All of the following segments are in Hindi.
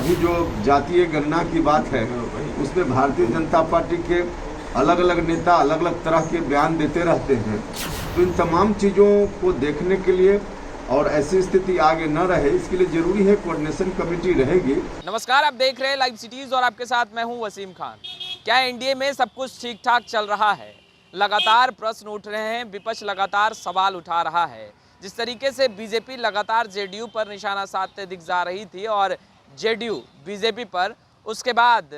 अभी जो जातीय गणना की बात है उसमें भारतीय जनता पार्टी के अलग अलग नेता अलग अलग तरह के बयान देते रहते हैं। तो इन तमाम चीज़ों को देखने के लिए और ऐसी स्थिति आगे न रहे इसके लिए जरूरी है कोऑर्डिनेशन कमेटी रहेगी। नमस्कार, आप देख रहे हैं लाइव सिटीज और आपके साथ मैं हूं वसीम खान। क्या एनडीए में सब कुछ ठीक ठाक चल रहा है? लगातार प्रश्न उठ रहे हैं, विपक्ष लगातार सवाल उठा रहा है। जिस तरीके से बीजेपी लगातार जेडीयू पर निशाना साधते दिख जा रही थी और जेडीयू बीजेपी पर, उसके बाद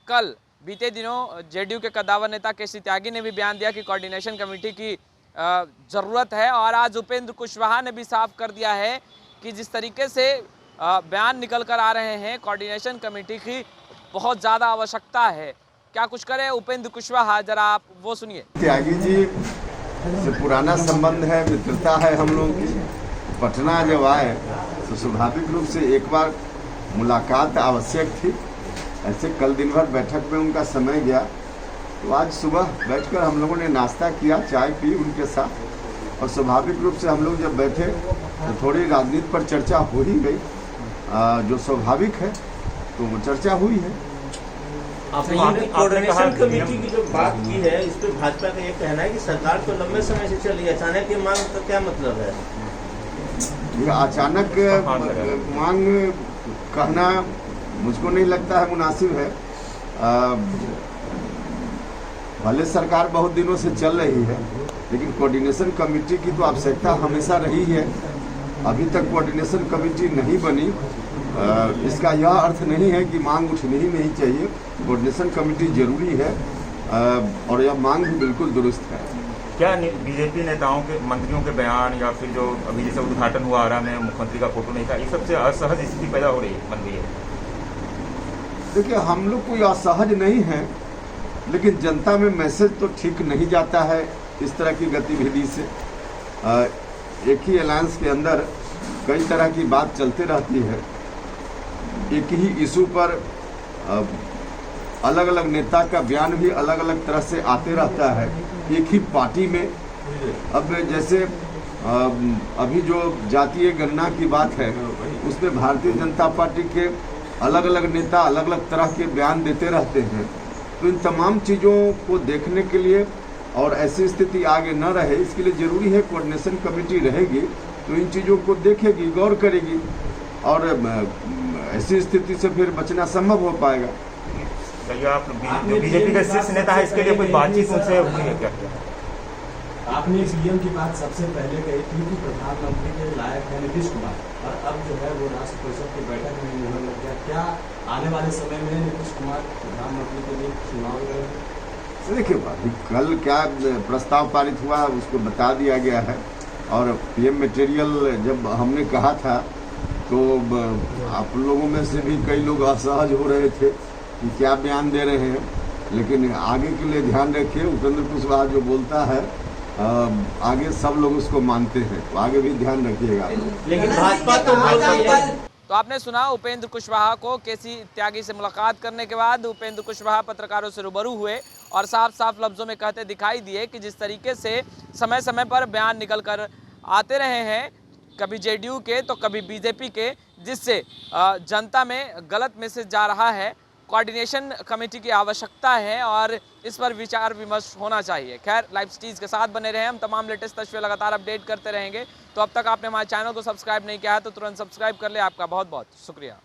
कल बीते दिनों जेडीयू के कद्दावर नेता केसी त्यागी ने भी बयान दिया कि कोऑर्डिनेशन कमेटी की ज़रूरत है। और आज उपेंद्र कुशवाहा ने भी साफ कर दिया है कि जिस तरीके से बयान निकल कर आ रहे हैं, कोऑर्डिनेशन कमेटी की बहुत ज़्यादा आवश्यकता है। क्या कुछ करे उपेंद्र कुशवाहा, जरा आप वो सुनिए। त्यागी जी से पुराना संबंध है, मित्रता है हम लोगों की। पटना जब आए तो स्वाभाविक रूप से एक बार मुलाकात आवश्यक थी। ऐसे कल दिन भर बैठक में उनका समय गया, तो आज सुबह बैठकर हम लोगों ने नाश्ता किया, चाय पी उनके साथ। और स्वाभाविक रूप से हम लोग जब बैठे तो थोड़ी राजनीति पर चर्चा हो ही गई, जो स्वाभाविक है, तो वो चर्चा हुई है। आपने कोऑर्डिनेशन कमेटी की जो बात की है, इस पर भाजपा का ये कहना है कि सरकार तो लंबे समय से चल रही है, अचानक ये मांग का क्या मतलब है? ये अचानक मांग कहना मुझको नहीं लगता है मुनासिब है। भले सरकार बहुत दिनों से चल रही है, लेकिन कोऑर्डिनेशन कमेटी की तो आवश्यकता हमेशा रही है। अभी तक कोऑर्डिनेशन कमेटी नहीं बनी, इसका यह अर्थ नहीं है कि मांग उठनी ही नहीं चाहिए। कोऑर्डिनेशन कमेटी जरूरी है और यह मांग भी बिल्कुल दुरुस्त है। क्या बीजेपी नेताओं के, मंत्रियों के बयान या फिर जो अभी जैसे उद्घाटन हुआ आरा में मुख्यमंत्री का फोटो नहीं था, इस सबसे असहज स्थिति पैदा हो रही बन गई है? देखिए, हम लोग कोई असहज नहीं है, लेकिन जनता में मैसेज तो ठीक नहीं जाता है इस तरह की गतिविधि से। एक ही अलायंस के अंदर कई तरह की बात चलते रहती है। एक ही इशू पर अलग अलग नेता का बयान भी अलग अलग तरह से आते रहता है एक ही पार्टी में। अब जैसे अभी जो जातीय गणना की बात है उसमें भारतीय जनता पार्टी के अलग अलग नेता अलग अलग तरह के बयान देते रहते हैं। तो इन तमाम चीज़ों को देखने के लिए और ऐसी स्थिति आगे न रहे इसके लिए ज़रूरी है कोऑर्डिनेशन कमेटी रहेगी, तो इन चीज़ों को देखेगी, गौर करेगी और ऐसी स्थिति से फिर बचना संभव हो पाएगा। आप बीजेपी का शीर्ष नेता है, इसके लिए कोई बातचीत उनसे हुई है क्या? आपने सीएम की बात सबसे पहले कही थी कि प्रधानमंत्री के लायक है नीतीश कुमार, और अब जो है वो राष्ट्र परिषद की बैठक में होने लग गया। क्या आने वाले समय में नीतीश कुमार प्रधानमंत्री के लिए चुनाव लड़ेंगे? देखिए, अभी कल क्या प्रस्ताव पारित हुआ है उसको बता दिया गया है। और पीएम मटेरियल जब हमने कहा था तो आप लोगों में से भी कई लोग असहज हो रहे थे कि क्या बयान दे रहे हैं, लेकिन आगे के लिए ध्यान रखिए। उपेंद्र कुशवाहा जो बोलता है आगे सब लोग उसको मानते हैं, तो आगे भी ध्यान रखिएगा। लेकिन भाजपा तो आपने सुना उपेंद्र कुशवाहा को। केसी त्यागी से मुलाकात करने के बाद उपेंद्र कुशवाहा पत्रकारों से रूबरू हुए और साफ साफ लफ्जों में कहते दिखाई दिए कि जिस तरीके से समय समय पर बयान निकल कर आते रहे हैं, कभी जेडीयू के तो कभी बीजेपी के, जिससे जनता में गलत मैसेज जा रहा है। कोऑर्डिनेशन कमेटी की आवश्यकता है और इस पर विचार विमर्श होना चाहिए। खैर, लाइव सिटीज के साथ बने रहे, हम तमाम लेटेस्ट तस्वीरें लगातार अपडेट करते रहेंगे। तो अब तक आपने हमारे चैनल को सब्सक्राइब नहीं किया है तो तुरंत सब्सक्राइब कर ले। आपका बहुत बहुत शुक्रिया।